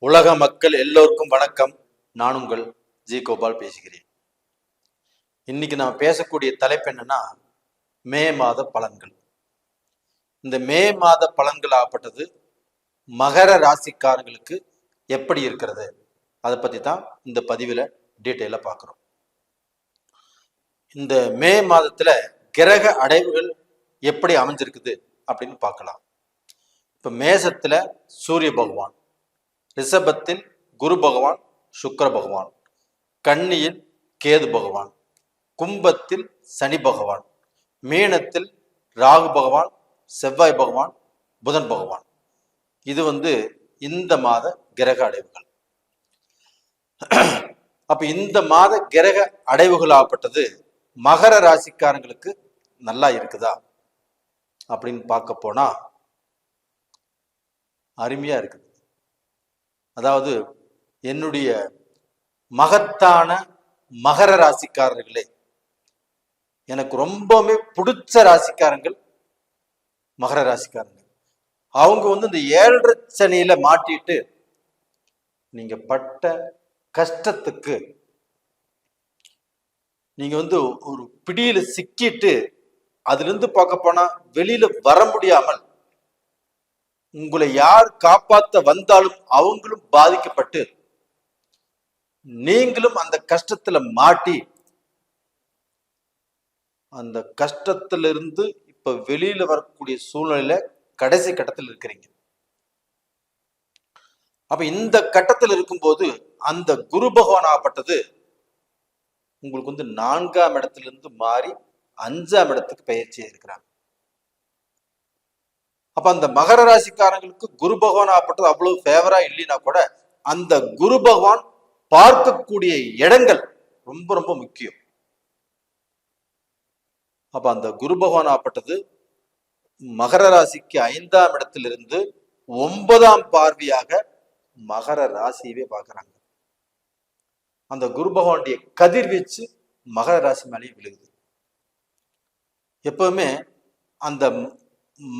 உலக மக்கள் எல்லோருக்கும் வணக்கம். நான் உங்கள் ஜி கோபால் பேசுகிறேன். இன்னைக்கு நான் பேசக்கூடிய தலைப்பு என்னன்னா, மே மாத பலன்கள். இந்த மே மாத பலன்கள் ஆகப்பட்டது மகர ராசிக்காரங்களுக்கு எப்படி இருக்கிறது, அதை பத்தி தான் இந்த பதிவில் டீட்டெயிலாக பார்க்குறோம். இந்த மே மாதத்துல கிரக அடைவுகள் எப்படி அமைஞ்சிருக்குது அப்படின்னு பார்க்கலாம். இப்ப மேசத்துல சூரிய பகவான், ரிஷபத்தில் குரு பகவான் சுக்கிர பகவான், கன்னியில் கேது பகவான், கும்பத்தில் சனி பகவான், மீனத்தில் ராகு பகவான், செவ்வாய் பகவான், புதன் பகவான். இது இந்த மாத கிரக அடைவுகள். அப்ப இந்த மாத கிரக அடைவுகள் ஆகப்பட்டது மகர ராசிக்காரங்களுக்கு நல்லா இருக்குதா அப்படின்னு பார்க்க போனா அருமையா இருக்குது. அதாவது என்னுடைய மகத்தான மகர ராசிக்காரர்களே, எனக்கு ரொம்பவுமே பிடிச்ச ராசிக்காரங்கள் மகர ராசிக்காரங்க. அவங்க இந்த 7.5 சனியில மாட்டிட்டு நீங்க பட்ட கஷ்டத்துக்கு நீங்க ஒரு பிடியில சிக்கிட்டு அதுல இருந்து பார்க்க போனா வெளியில வர முடியாமல் உங்களை யார் காப்பாத்த வந்தாலும் அவங்களும் பாதிக்கப்பட்டு நீங்களும் அந்த கஷ்டத்துல மாட்டி அந்த கஷ்டத்திலிருந்து இப்ப வெளியில வரக்கூடிய சூழ்நிலையில கடைசி கட்டத்தில் இருக்கிறீங்க. அப்ப இந்த கட்டத்தில் இருக்கும்போது அந்த குரு பகவான் ஆகப்பட்டது உங்களுக்கு 4ஆம் இடத்திலிருந்து மாறி 5ஆம் இடத்துக்கு பயிற்சியா இருக்கிறாங்க. அப்ப அந்த மகர ராசிக்காரங்களுக்கு குரு பகவான் ஆகப்பட்டது அவ்வளவு ஃபேவரா இல்லைன்னா கூட அந்த குரு பகவான் பார்க்கக்கூடிய இடங்கள் ரொம்ப ரொம்ப முக்கியம். அப்ப அந்த குரு பகவான் ஆகப்பட்டது மகர ராசிக்கு 5ஆம் இடத்திலிருந்து 9ஆம் பார்வையாக மகர ராசியவே பார்க்கிறாங்க. அந்த குரு பகவானுடைய கதிர்வீச்சு மகர ராசி மேலேயே விழுகுது. எப்பவுமே அந்த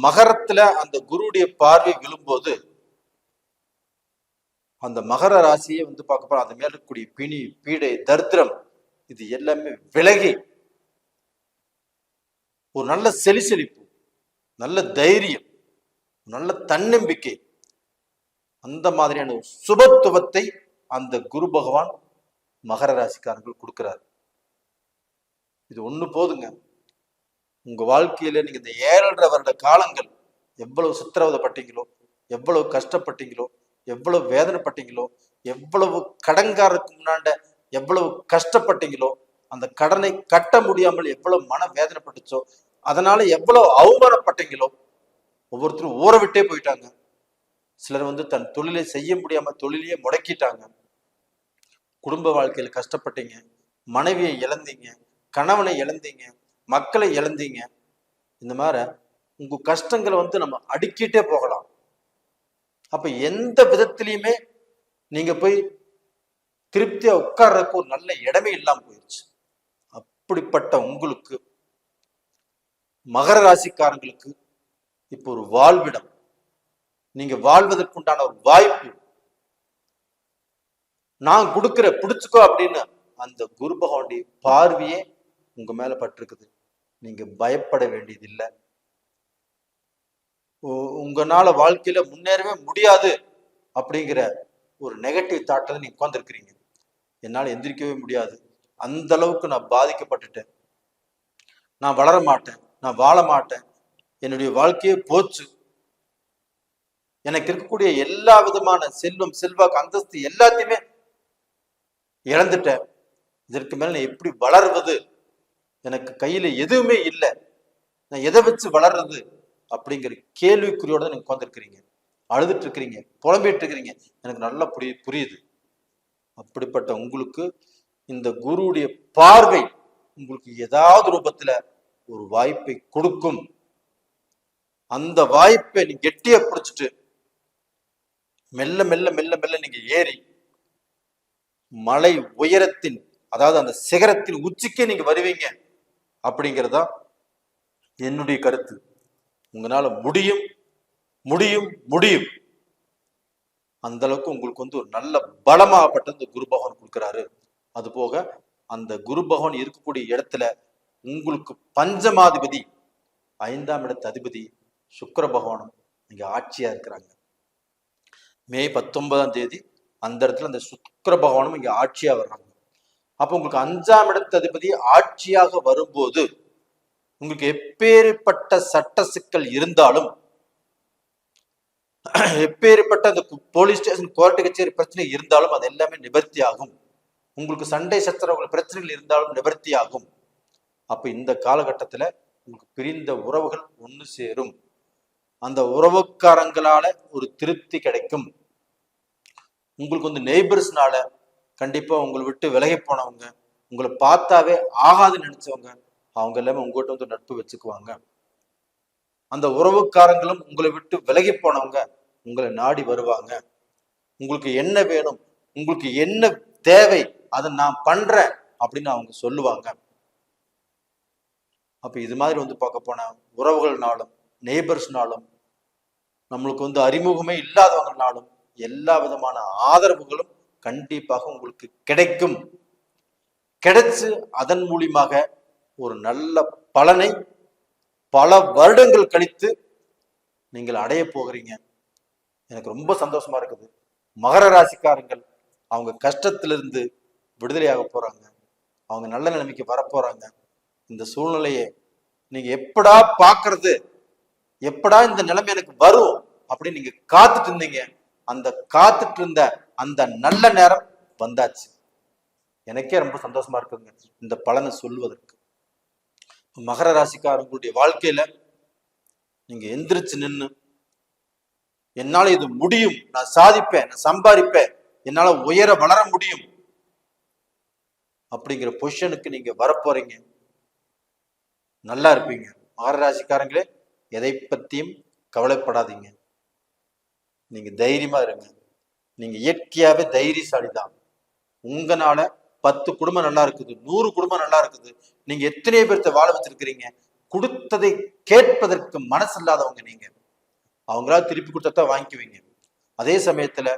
மகரத்துல அந்த குருடைய பார்வை விழும்போது அந்த மகர ராசியை பார்க்க போற அந்த மேல இருக்கக்கூடிய பிணி, பீடை, தரித்திரம் இது எல்லாமே விலகி ஒரு நல்ல செழிப்பு, நல்ல தைரியம், நல்ல தன்னம்பிக்கை, அந்த மாதிரியான ஒரு சுபத்துவத்தை அந்த குரு பகவான் மகர ராசிக்காரர்கள் கொடுக்கிறார். இது ஒண்ணு போதுங்க. உங்க வாழ்க்கையில நீங்க இந்த 7.5 வருட காலங்கள் எவ்வளவு சித்திரவதைப்பட்டீங்களோ, எவ்வளவு கஷ்டப்பட்டீங்களோ, எவ்வளவு வேதனைப்பட்டீங்களோ, எவ்வளவு கடன்காரருக்கு முன்னாண்ட எவ்வளவு கஷ்டப்பட்டீங்களோ, அந்த கடனை கட்ட முடியாமல் எவ்வளவு மன வேதனைப்பட்டுச்சோ, அதனால எவ்வளவு அவமானப்பட்டீங்களோ, ஒவ்வொருத்தரும் ஊற விட்டே போயிட்டாங்க. சிலர் தன் தொழிலை செய்ய முடியாம தொழிலையே முடக்கிட்டாங்க. குடும்ப வாழ்க்கையில கஷ்டப்பட்டீங்க, மனைவியை இழந்தீங்க, கணவனை இழந்தீங்க, மக்களை இழந்தீங்க. இந்த மாதிரி உங்க கஷ்டங்களை நம்ம அடுக்கிட்டே போகலாம். அப்ப எந்த விதத்திலையுமே நீங்க போய் திருப்தியா உட்கார்றதுக்கு ஒரு நல்ல இடமே இல்லாம போயிடுச்சு. அப்படிப்பட்ட உங்களுக்கு மகர ராசிக்காரங்களுக்கு இப்போ ஒரு வாழ்விடம், நீங்க வாழ்வதற்குண்டான ஒரு வாய்ப்பு நான் கொடுக்கிற, பிடிச்சுக்கோ அப்படின்னு அந்த குரு பகவானுடைய பார்வையே உங்க மேல பட்டிருக்குது. நீங்க பயப்பட வேண்டியதில்லை. உங்களால வாழ்க்கையில முன்னேறவே முடியாது அப்படிங்கிற ஒரு நெகட்டிவ் தாட்டில் நீங்க உட்கார்ந்துருக்கிறீங்க. என்னால எந்திரிக்கவே முடியாது, அந்த அளவுக்கு நான் பாதிக்கப்பட்டுட்டேன், நான் வளர மாட்டேன், நான் வாழ மாட்டேன், என்னுடைய வாழ்க்கையே போச்சு, எனக்கு இருக்கக்கூடிய எல்லா விதமான செல்வம், செல்வாக்கு, அந்தஸ்து எல்லாத்தையுமே இழந்துட்டேன், இதற்கு மேல நான் எப்படி வளர்வது, எனக்கு கையில எதுவுமே இல்லை, நான் எதை வச்சு வளர்றது அப்படிங்கிற கேள்விக்குறியோட நீங்க உட்கார்ந்துருக்கிறீங்க, அழுதுட்டு இருக்கிறீங்க, புலம்பிட்டு இருக்கிறீங்க. எனக்கு நல்லா புரியுது. அப்படிப்பட்ட உங்களுக்கு இந்த குருவுடைய பார்வை உங்களுக்கு ஏதாவது ரூபத்துல ஒரு வாய்ப்பை கொடுக்கும். அந்த வாய்ப்பை நீங்க கெட்டியா பிடிச்சிட்டு மெல்ல மெல்ல மெல்ல மெல்ல நீங்க ஏறி மலை உயரத்தின், அதாவது அந்த சிகரத்தின் உச்சிக்கே நீங்க வருவீங்க அப்படிங்கிறதா என்னுடைய கருத்து. உங்களால முடியும் முடியும் முடியும். அந்த அளவுக்கு உங்களுக்கு வந்து ஒரு நல்ல பலமாகப்பட்ட இந்த குரு பகவான் கொடுக்குறாரு. அது போக அந்த குரு பகவான் இருக்கக்கூடிய இடத்துல உங்களுக்கு பஞ்சமாதிபதி 5ஆம் இடத்து அதிபதி சுக்கிர பகவானும் இங்க ஆட்சியா இருக்கிறாங்க. மே 19ஆம் தேதி அந்த இடத்துல அந்த சுக்கிர பகவானும் இங்க ஆட்சியா வர்றாங்க. அப்ப உங்களுக்கு 5ஆம் இடத்து அதிபதி ஆட்சியாக வரும்போது உங்களுக்கு எப்பேற்பட்ட சட்ட சிக்கல் இருந்தாலும், எப்பேற்பட்ட அந்த போலீஸ் ஸ்டேஷன் கோர்ட்டு கச்சேரி பிரச்சனை இருந்தாலும் அது எல்லாமே நிவர்த்தி ஆகும். உங்களுக்கு சண்டை சச்சரவுகள் பிரச்சனைகள் இருந்தாலும் நிவர்த்தி ஆகும். அப்ப இந்த காலகட்டத்துல உங்களுக்கு பிரிந்த உறவுகள் ஒன்று சேரும். அந்த உறவுக்காரங்களால ஒரு திருப்தி கிடைக்கும். உங்களுக்கு வந்து நெய்பர்ஸ்னால கண்டிப்பா உங்களை விட்டு விலகி போனவங்க, உங்களை பார்த்தாவே ஆகாதுன்னு நினைச்சவங்க, அவங்க எல்லாமே உங்கள்கிட்ட வந்து நட்பு வச்சுக்குவாங்க. அந்த உறவுக்காரங்களும் உங்களை விட்டு விலகி போனவங்க உங்களை நாடி வருவாங்க. உங்களுக்கு என்ன வேணும், உங்களுக்கு என்ன தேவை, அதை நான் பண்றேன் அப்படின்னு அவங்க சொல்லுவாங்க. அப்ப இது மாதிரி வந்து பார்க்க போனா உறவுகள்னாலும் நெய்பர்ஸ்னாலும் நம்மளுக்கு வந்து அறிமுகமே இல்லாதவங்கனாலும் எல்லா விதமான ஆதரவுகளும் கண்டிப்பாக உங்களுக்கு கிடைக்கும். கிடைச்சு அதன் மூலியமாக ஒரு நல்ல பலனை பல வருடங்கள் கழித்து நீங்கள் அடைய போகிறீங்க. எனக்கு ரொம்ப சந்தோஷமா இருக்குது. மகர ராசிக்காரங்கள் அவங்க கஷ்டத்திலிருந்து விடுதலையாக போறாங்க. அவங்க நல்ல நிலைமைக்கு வரப்போறாங்க. இந்த சூழ்நிலையை நீங்க எப்படா பாக்குறது, எப்படா இந்த நிலைமை எனக்கு வரும் அப்படின்னு நீங்க காத்துட்டு இருந்தீங்க. அந்த காத்துட்டு இருந்த அந்த நல்ல நேரம் வந்தாச்சு. எனக்கே ரொம்ப சந்தோஷமா இருக்குங்க இந்த பலனை சொல்வதற்கு. மகர ராசிக்காரங்களுடைய வாழ்க்கையில நீங்க எந்திரிச்சு நின்று என்னால இது முடியும், நான் சாதிப்பேன், நான் சம்பாதிப்பேன், என்னால உயர வளர முடியும் அப்படிங்கிற பொசிஷனுக்கு நீங்க வரப்போறீங்க. நல்லா இருப்பீங்க. மகர ராசிக்காரங்களே, எதை பத்தியும் கவலைப்படாதீங்க. நீங்க தைரியமா இருங்க. நீங்க இயற்கையாவே தைரியசாலி தான். உங்களால 10 குடும்பம் நல்லா இருக்குது, 100 குடும்பம் நல்லா இருக்குது. நீங்க எத்தனை பேர்த்த வாழ வச்சிருக்கிறீங்க. கொடுத்ததை கேட்பதற்கு மனசு இல்லாதவங்க நீங்க. அவங்களால திருப்பி கொடுத்தா வாங்கிக்குவீங்க. அதே சமயத்துல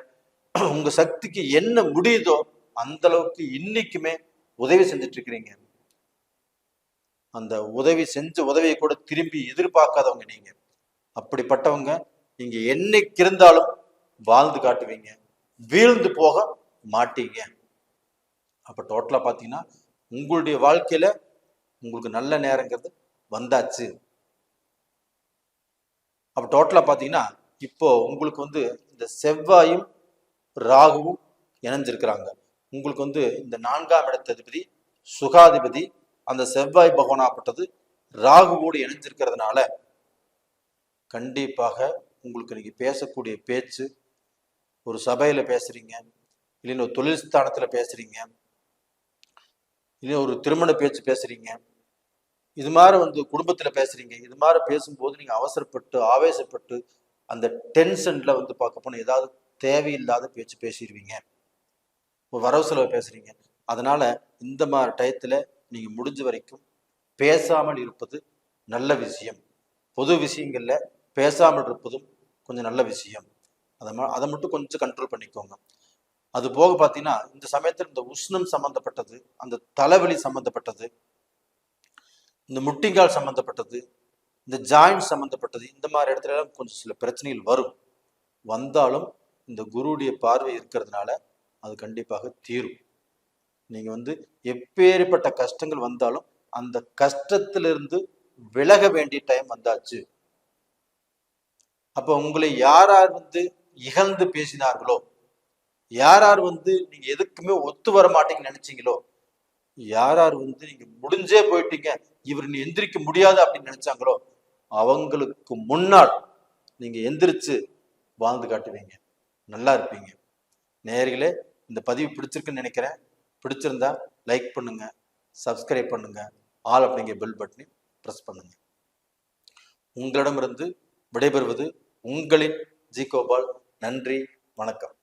உங்க சக்திக்கு என்ன முடியுதோ அந்த அளவுக்கு இன்னைக்குமே உதவி செஞ்சுட்டு இருக்கிறீங்க. அந்த உதவி செஞ்ச உதவியை கூட திரும்பி எதிர்பார்க்காதவங்க நீங்க. அப்படிப்பட்டவங்க நீங்க என்னைக்கு இருந்தாலும் வாழ்ந்து காட்டுவீங்க, வீழ்ந்து போக மாட்டீங்க. அப்ப டோட்டலா பாத்தீங்கன்னா உங்களுடைய வாழ்க்கையில உங்களுக்கு நல்ல நேரங்கிறது வந்தாச்சு. அப்ப டோட்டலா பாத்தீங்கன்னா இப்போ உங்களுக்கு வந்து இந்த செவ்வாயும் ராகுவும் இணைஞ்சிருக்கிறாங்க. உங்களுக்கு வந்து இந்த 4ஆம் இடத்து அதிபதி சுகாதிபதி அந்த செவ்வாய் பகவானாப்பட்டது ராகுவோடு இணைஞ்சிருக்கிறதுனால கண்டிப்பாக உங்களுக்கு நீங்க பேசக்கூடிய பேச்சு, ஒரு சபையில பேசுறீங்க, இல்லைன்னு ஒரு தொழில் ஸ்தானத்துல பேசுறீங்க, இல்லைன்னா ஒரு திருமண பேச்சு பேசுறீங்க, இது மாதிரி வந்து குடும்பத்துல பேசுறீங்க. இது மாதிரி பேசும்போது நீங்க அவசரப்பட்டு ஆவேசப்பட்டு அந்த டென்ஷன்ல வந்து பார்க்க போனா ஏதாவது தேவையில்லாத பேச்சு பேசிடுவீங்க, வரவு செலவு பேசுறீங்க. அதனால இந்த மாதிரி டயத்துல நீங்க முடிஞ்ச வரைக்கும் பேசாமல் இருப்பது நல்ல விஷயம். பொது விஷயங்கள்ல பேசாமல் இருப்பதும் கொஞ்சம் நல்ல விஷயம். அதை மட்டும் கொஞ்சம் கண்ட்ரோல் பண்ணிக்கோங்க. அது போக பார்த்தீங்கன்னா இந்த சமயத்தில் இந்த உஷ்ணம் சம்பந்தப்பட்டது, அந்த தலைவலி சம்பந்தப்பட்டது, இந்த முட்டிங்கால் சம்பந்தப்பட்டது, இந்த ஜாயிண்ட் சம்பந்தப்பட்டது, இந்த மாதிரி இடத்துல எல்லாம் கொஞ்சம் சில பிரச்சனைகள் வரும். வந்தாலும் இந்த குருவுடைய பார்வை இருக்கிறதுனால அது கண்டிப்பாக தீரும். நீங்க வந்து எப்பேற்பட்ட கஷ்டங்கள் வந்தாலும் அந்த கஷ்டத்திலிருந்து விலக வேண்டிய டைம் வந்தாச்சு. அப்ப உங்களை யார் யார் வந்து இகழ்ந்து பேசினார்களோ, யார் யார் வந்து நீங்க எதுக்குமே ஒத்து வர மாட்டீங்கன்னு நினைச்சீங்களோ, யார் யார் வந்து நீங்க முடிஞ்சே போயிட்டீங்க, இவர் நீ எந்திரிக்க முடியாது அப்படின்னு நினைச்சாங்களோ, அவங்களுக்கு முன்னால் நீங்க எந்திரிச்சு வாழ்ந்து காட்டுவீங்க, நல்லா இருப்பீங்க. நேயர்களே, இந்த பதிவு பிடிச்சிருக்குன்னு நினைக்கிறேன். பிடிச்சிருந்தா லைக் பண்ணுங்க, சப்ஸ்கிரைப் பண்ணுங்க, ஆல் அப்படிங்கிற பெல் பட்டனை பிரஸ் பண்ணுங்க. உங்களிடமிருந்து விடைபெறுவது உங்களின் ஜி கோபால். நன்றி, வணக்கம்.